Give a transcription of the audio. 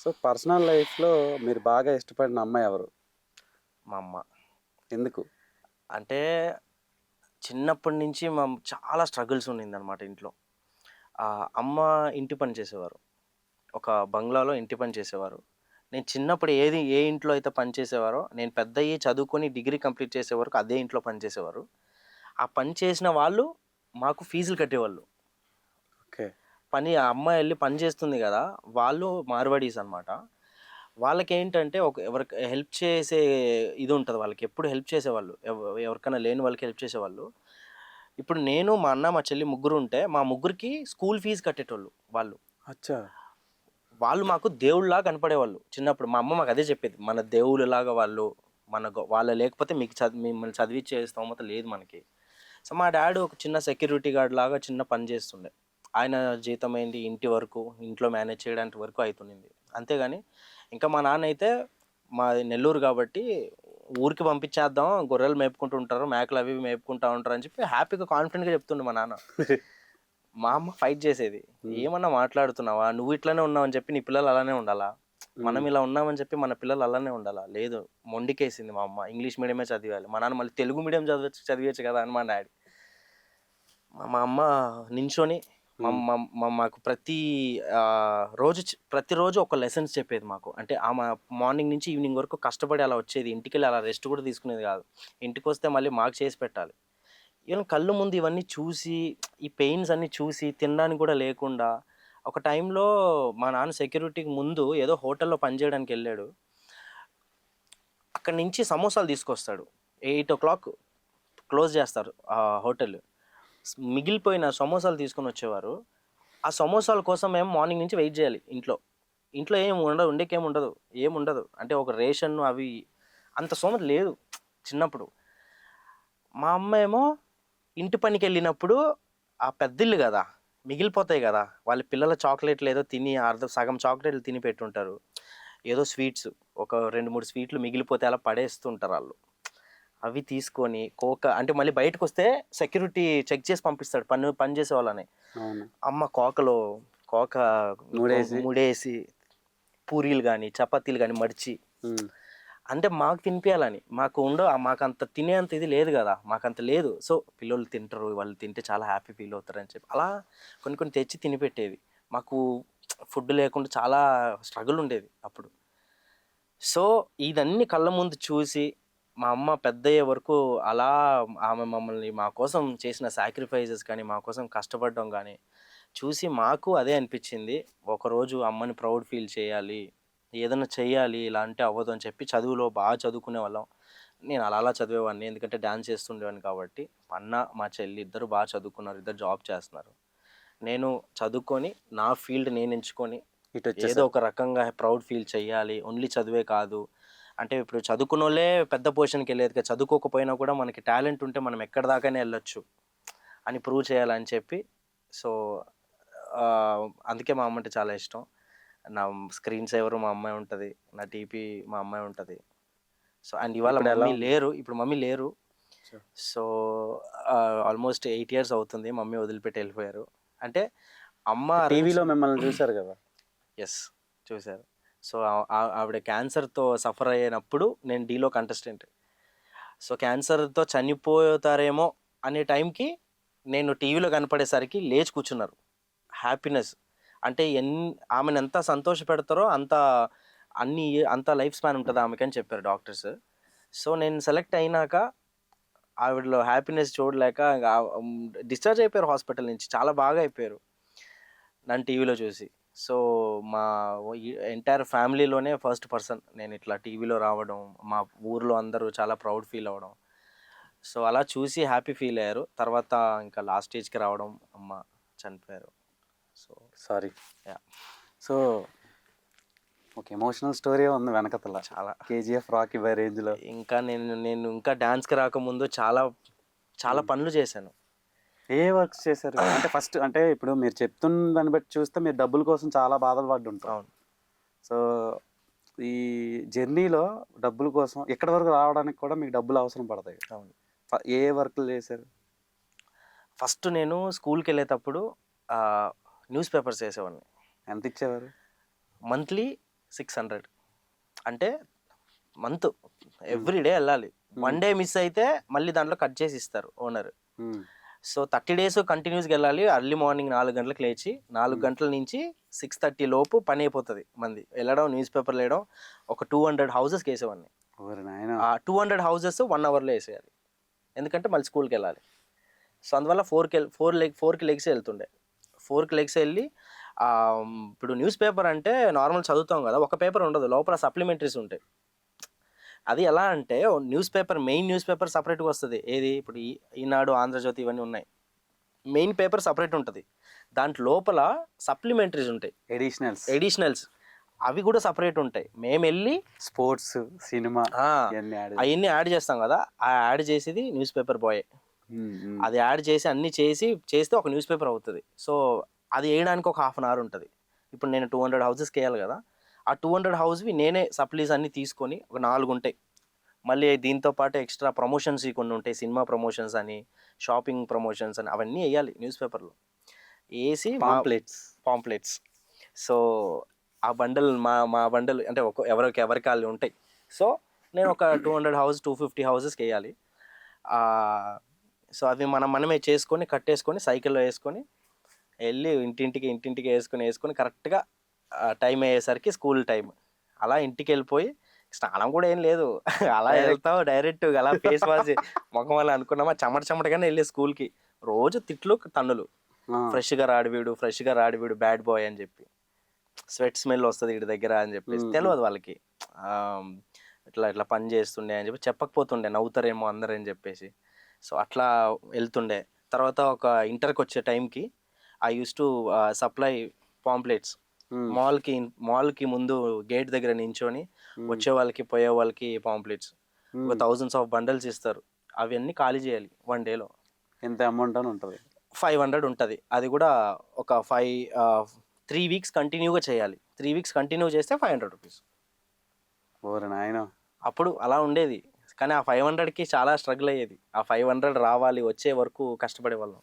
So, personal లైఫ్‌లో మీరు బాగా ఇష్టపడిన అమ్మాయి ఎవరు? మా అమ్మ. ఎందుకు? అంటే చిన్నప్పటి నుంచి చాలా స్ట్రగుల్స్ ఉండిందనమాట ఇంట్లో. అమ్మ ఇంటి పని చేసేవారు. ఒక బంగ్లాలో ఇంటి పని చేసేవారు. నేను చిన్నప్పుడు ఏ ఇంట్లో అయితే పని చేసేవారో, నేను పెద్దయ్యి చదువుకొని డిగ్రీ కంప్లీట్ చేసే వరకు అదే ఇంట్లో పని చేసేవారు. ఆ పని చేసిన వాళ్ళు మాకు ఫీజులు కట్టేవాళ్ళు. ఓకే. ఆ అమ్మాయి ఎళ్లి పని చేస్తుంది గదా! వాళ్ళు మార్వాడీస్ అనమాట. వాళ్ళకేంటంటే ఎవరికి హెల్ప్ చేసే ఇది ఉంటది వాళ్ళకి. ఎప్పుడు హెల్ప్ చేసేవాళ్ళు. ఎవరికైనా లేని వాళ్ళకి హెల్ప్ చేసేవాళ్ళు. ఇప్పుడు నేను, మా అన్న, మా చెల్లి ముగ్గురుంటే, మా ముగ్గురికి స్కూల్ ఫీజ్ కట్టేటోళ్ళు వాళ్ళు. అచ్చా! వాళ్ళు మాకు దేవుళ్ళలా కనపడేవాళ్ళు చిన్నప్పుడు. మా అమ్మ మాకు అదే చెప్పేది. మన దేవుళ్ళలాగా వాళ్ళు. వాళ్ళు లేకపోతే మిమ్మల్ని చదివిచ్చే స్తోమత లేదు మనకి. సో, మా డ్యాడీ ఒక చిన్న సెక్యూరిటీ గార్డ్ లాగా చిన్న పని చేస్తుండే. ఆయన జీతం ఏంటి ఇంటి వరకు, ఇంట్లో మేనేజ్ చేయడానికి వరకు అయితుండింది. అంతేగాని ఇంకా మా నాన్న అయితే మాది నెల్లూరు కాబట్టి ఊరికి పంపించేద్దాం. గొర్రెలు మేపుకుంటూ ఉంటారు. మేకలు అవి ఇవి మేపుకుంటా ఉంటారు అని చెప్పి హ్యాపీగా కాన్ఫిడెంట్‌గా చెప్తుండే మా నాన్న. మా అమ్మ ఫైట్ చేసేది. హ్మ్. "ఏమన్నా మాట్లాడుతున్నావా? నువ్వు ఇట్లనే ఉన్నావని చెప్పి నీ పిల్లలు అలానే ఉండాలా? మనం హ్మ్. ఇలా ఉన్నామని చెప్పి మన పిల్లలు అలానే ఉండాలా?" లేదు మొండికేసింది మా అమ్మ. ఇంగ్లీష్ మీడియమే చదివాలి. మా నాన్న మళ్ళీ తెలుగు మీడియం చదివియొచ్చు కదా! అని మా డ్యాడీ. మా అమ్మ నించొని హ్మ్. మాకు ప్రతిరోజు ఒక లెసన్స్ చెప్పేది మాకు. అంటే ఆమె మార్నింగ్ నుంచి ఈవినింగ్ వరకు కష్టపడి అలా వచ్చేది. ఇంటికెళ్ళి అలా రెస్ట్ కూడా తీసుకునేది కాదు. ఇంటికొస్తే మళ్ళీ మాకు చేసి పెట్టాలి. ఈవెన్ కళ్ళు ముందు ఇవన్నీ చూసి, ఈ పెయిన్స్ అన్నీ చూసి తినడానికి కూడా లేకుండా, ఒక టైంలో మా నాన్న సెక్యూరిటీకి ముందు ఏదో హోటల్‌లో పని చేయడానికెళ్ళాడు. అక్కడి నుంచి సమోసాలు తీసుకొస్తాడు. 8:00 క్లోజ్ చేస్తారు హోటల్. మిగిలిపోయిన సమోసాలు తీసుకొనొచ్చేవారు. ఆ సమోసాల కోసం మేము మార్నింగ్ నుంచి వెయిట్ జేయాలి ఇంట్లో. ఇంట్లో ఏమి ఉండవు. ఉండేకేముండదు. ఏముండదు. అంటే ఒక రేషన్ అవి అంత స్తోమత లేదు చిన్నప్పుడు. మా అమ్మేమో ఇంటి పనికెళ్ళినప్పుడు ఆ పెద్దిల్లు గదా! మిగిలిపోతాయి గదా! వాళ్ళ పిల్లల చాక్లెట్‌లు ఏదో తిని సగం చాక్లెట్‌లు తిని పెట్టుంటారు. ఏదో స్వీట్స్ ఒక 2, 3 స్వీట్లు మిగిలిపోతే అలా పడేస్తుంటారాళ్ళు. అవి తీసుకొని అంటే మళ్ళీ బయటకొస్తే సెక్యూరిటీ చెక్ చేసి పంపిస్తాడు పని చేసే వాళ్ళని. అవును. అమ్మ కోక మూడేసి ముడేసి పూరీలు గాని, చపాతీలు గాని మడిచి హ్మ్. అంటే మాకు తినిపియాలని. మాకంత తినేంత ఇది లేదు గదా! మాకంత లేదు. సో, పిల్లోళ్ళు తింటరు. వాళ్ళు తింటే చాలా హ్యాపీ ఫీల్ అవుతారని చెప్పి అలా కొన్ని కొన్ని తెచ్చి తినిపెట్టేది. మాకు ఫుడ్ లేకుండా చాలా స్ట్రగుల్ ఉండేది అప్పుడు. సో, ఇదన్నీ కళ్ళ ముందు చూసి మా అమ్మ పెద్దయ్యే వరకు అలా ఆమె మమ్మల్ని మా కోసం చేసిన సాక్రిఫైజెస్ కానీ, మా కోసం కష్టపడడం గానీ, చూసి మాకు అదే అనిపిచ్చింది. ఒకరోజు అమ్మని ప్రౌడ్ ఫీల్ చేయాలి. ఏదన్నా చెయ్యాలి ఇలా అంటే అవ్వదు అని చెప్పి చదువులో బాగా చదువుకునేవాళ్ళం. నేను అలా చదివేవాడిని. ఎందుకంటే డాన్స్ చేస్తుండేవాడిని కాబట్టి. అన్న, మా చెల్లి ఇద్దరు బాగా చదువుకున్నారు. ఇద్దరు జాబ్ చేస్తున్నారు. నేను చదువుకొని నా ఫీల్డ్ నేను ఎంచుకొని ఏదో ఇటొచ్చేసారు. ఒక రకంగా ప్రౌడ్ ఫీల్ చెయ్యాలి. ఓన్లీ చదువే కాదు. అంటే ఇప్పుడు చదువుకున్నోళ్ళే పెద్ద పొజిషన్‌కెళ్ళేది కాదు. చదువుకోకపోయినా కూడా మనకి టాలెంట్ ఉంటే మనం ఎక్కడి దాకైనా ఎళ్ళొచ్చు అని ప్రూవ్ చేయాలని చెప్పి సో, అందుకే మా అమ్మంటే చాలా ఇష్టం. నా స్క్రీన్ సేవర్ మా అమ్మాయి ఉంటది. నా డీపీ మా అమ్మాయి ఉంటది. సో, అండ్ ఇవాళ ఇప్పుడెలా మమ్మీ ఉంది? లేరు. ఇప్పుడు మమ్మీ లేరు. చ సో, ఆల్‌మోస్ట్ 8 ఇయర్స్ అవుతుంది. మమ్మీ వదిలిపెట్టి ఎళ్ళిపోయారు. అంటే అమ్మ అరేంజ్ టీవీలో మిమ్మల్ని చూసారు గదా! యెస్. చూసారు. సో, ఆవిడ క్యాన్సర్‌తో సఫర్ అయినప్పుడు నేను 'ఢీలో' కంటెస్టెంట్. సో, క్యాన్సర్‌తో చనిపోతారేమో అనే టైంకి నేను టీవీలో కనపడేసరికి లేచి కూర్చున్నారు. హ్యాపీనెస్. అంటే ఆమెనెంత సంతోషపెడతారో అంత లైఫ్ స్పాన్ ఉంటది ఆమెకని చెప్పారు డాక్టర్స్. సో, నేను సెలెక్ట్ అయినాక ఆవిడలో హ్యాపీనెస్ చూడలేక డిశ్చార్జ్ అయిపోయారు హాస్పిటల్ నుంచి. చాలా బాగా అయిపోయారు. నన్ను టీవీలో చూసి. సో, మా ఎంటైర్ ఫ్యామిలీలోనే ఫస్ట్ పర్సన్ నేనిట్లా టీవీలో రావడం, మా ఊర్లో అందరూ చాలా ప్రౌడ్ ఫీల్ అవ్వడం. సో, అలా చూసి హ్యాపీ ఫీల్ అయ్యారు. తర్వాత ఇంకా లాస్ట్ స్టేజ్‌కి రావడం అమ్మ చనిపోయారు. So, sorry. యాహ్! సో, ఒక ఎమోషనల్ స్టోరీయే ఉంది వెనకతల. చాలా. 'కేజీఎఫ్ రాకీ బై' రేంజ్‌లో. ఇంకా నేను నేను ఇంకా డాన్స్‌కి రాకముందు చాలా చాలా హ్మ్. పనులు చేశాను. ఏ వర్క్స్ చేశారు? అంటే ఫస్ట్ అంటే ఇప్పుడు మీరు చెప్తున్న దాన్ని బట్టి చూస్తే మీరు డబ్బుల కోసం చాలా బాధలు పడ్డుంటారు. అవును. సో, ఈ జర్నీలో డబ్బుల కోసం ఇక్కడి వరకు రావడానికి కూడా మీకు డబ్బులు అవసరం పడతాయి. అవును. ఏ వర్కులు చేశారు? ఫస్ట్ నేను స్కూల్‌కెళ్ళేటప్పుడు ఆహ్, న్యూస్ పేపర్స్ ఏసేవాడిని. ఎంతిచ్చేవారు? మంత్లీ 600 అంటే మంత్ ఎవ్రీ డే వెళ్ళాలి. 1 డే మిస్ అయితే మళ్ళీ దాంట్లో కట్ చేసి ఇస్తారు ఓనర్. సో 30 days కంటిన్యూస్గా వెళ్ళాలి. అర్లీ మార్నింగ్ 4 గంటలకు లేచి 4 గంటల నుంచి 6:30 లోపు పని అయిపోతుంది. మంది వెళ్ళడం, న్యూస్ పేపర్లు వేయడం. ఒక 200 హౌసెస్కి వేసేవాడిని. ఆ 200 హౌసెస్ 1 అవర్లో వేసేయాలి, ఎందుకంటే మళ్ళీ స్కూల్కి వెళ్ళాలి. సో అందువల్ల 4కి లెగ్స్ వెళ్తుండే. 4కి లెగ్స్ వెళ్ళి ఇప్పుడు న్యూస్ పేపర్ అంటే నార్మల్ చదువుతాం కదా, ఒక పేపర్ ఉండదు, లోపల సప్లిమెంటరీస్ ఉంటాయి. అది ఎలా అంటే మెయిన్ న్యూస్ పేపర్ సపరేట్గా వస్తుంది. ఏది ఇప్పుడు ఈనాడు, ఆంధ్రజ్యోతి ఇవన్నీ ఉన్నాయి. మెయిన్ పేపర్ సపరేట్ ఉంటుంది, దాంట్లో లోపల సప్లిమెంటరీస్ ఉంటాయి, ఎడిషనల్స్ అవి కూడా సపరేట్ ఉంటాయి. మేము వెళ్ళి స్పోర్ట్స్, సినిమా అవన్నీ యాడ్ చేస్తాం కదా, ఆ యాడ్ చేసేది న్యూస్ పేపర్ బాయ్. అది యాడ్ చేసి అన్ని చేస్తే ఒక న్యూస్ పేపర్ అవుతుంది. సో అది వేయడానికి ఒక 1/2 hour ఉంటుంది. ఇప్పుడు నేను 200 హౌసెస్కి వేయాలి కదా, ఆ 200 హౌస్వి నేనే సప్లీస్ అన్నీ తీసుకొని ఒక 4 ఉంటాయి. మళ్ళీ దీంతో పాటు ఎక్స్ట్రా ప్రమోషన్స్ కొన్ని ఉంటాయి, సినిమా ప్రమోషన్స్ అని, షాపింగ్ ప్రమోషన్స్ అని, అవన్నీ వేయాలి న్యూస్ పేపర్లో. వేసి పాంప్లెట్స్. సో ఆ బండల్ మా బండల్ అంటే ఎవరికి వాళ్ళు ఉంటాయి. సో నేను ఒక 250 హౌసెస్కి వేయాలి. సో అవి మనమే చేసుకొని కట్టేసుకొని సైకిల్లో వేసుకొని వెళ్ళి ఇంటింటికి వేసుకొని కరెక్ట్గా టైం అయ్యేసరికి స్కూల్ టైం. అలా ఇంటికి వెళ్ళిపోయి స్నానం కూడా ఏం లేదు, అలా వెళ్తావు డైరెక్ట్ అలా ఫేస్ వాష్ ముఖం వల్ల అనుకున్నామా చెమటగానే వెళ్ళి స్కూల్కి. రోజు తిట్లు, తన్నులు. ఫ్రెష్గా రాడు వీడు బ్యాడ్ బాయ్ అని చెప్పి, స్వెట్ స్మెల్ వస్తుంది వీడి దగ్గర అని చెప్పేసి. తెలియదు వాళ్ళకి ఇట్లా పని చేస్తుండే అని చెప్పి చెప్పకపోతుండే, నవ్వుతారేమో అందరు అని చెప్పేసి. సో అట్లా వెళ్తుండే. తర్వాత ఒక ఇంటర్కి వచ్చే టైంకి I use to supply pamphlets మాల్కి ముందు గేట్ దగ్గర నించొని వచ్చే వాళ్ళకి పోయే వాళ్ళకి పాంప్లెట్స్ ఒక thousands of bundles ఇస్తారు. అవన్నీ ఖాళీ చేయాలి 1 dayలో. ఎంత అమౌంట్ అని ఉంటుంది? 500 ఉంటుంది. అది కూడా ఒక 3 weeks కంటిన్యూగా చేయాలి. 3 weeks కంటిన్యూ చేస్తే 500 రూపీస్. అప్పుడు అలా ఉండేది. కానీ ఆ 500కి చాలా స్ట్రగుల్ అయ్యేది. ఆ 500 రావాలి, వచ్చే వరకు కష్టపడే వాళ్ళం.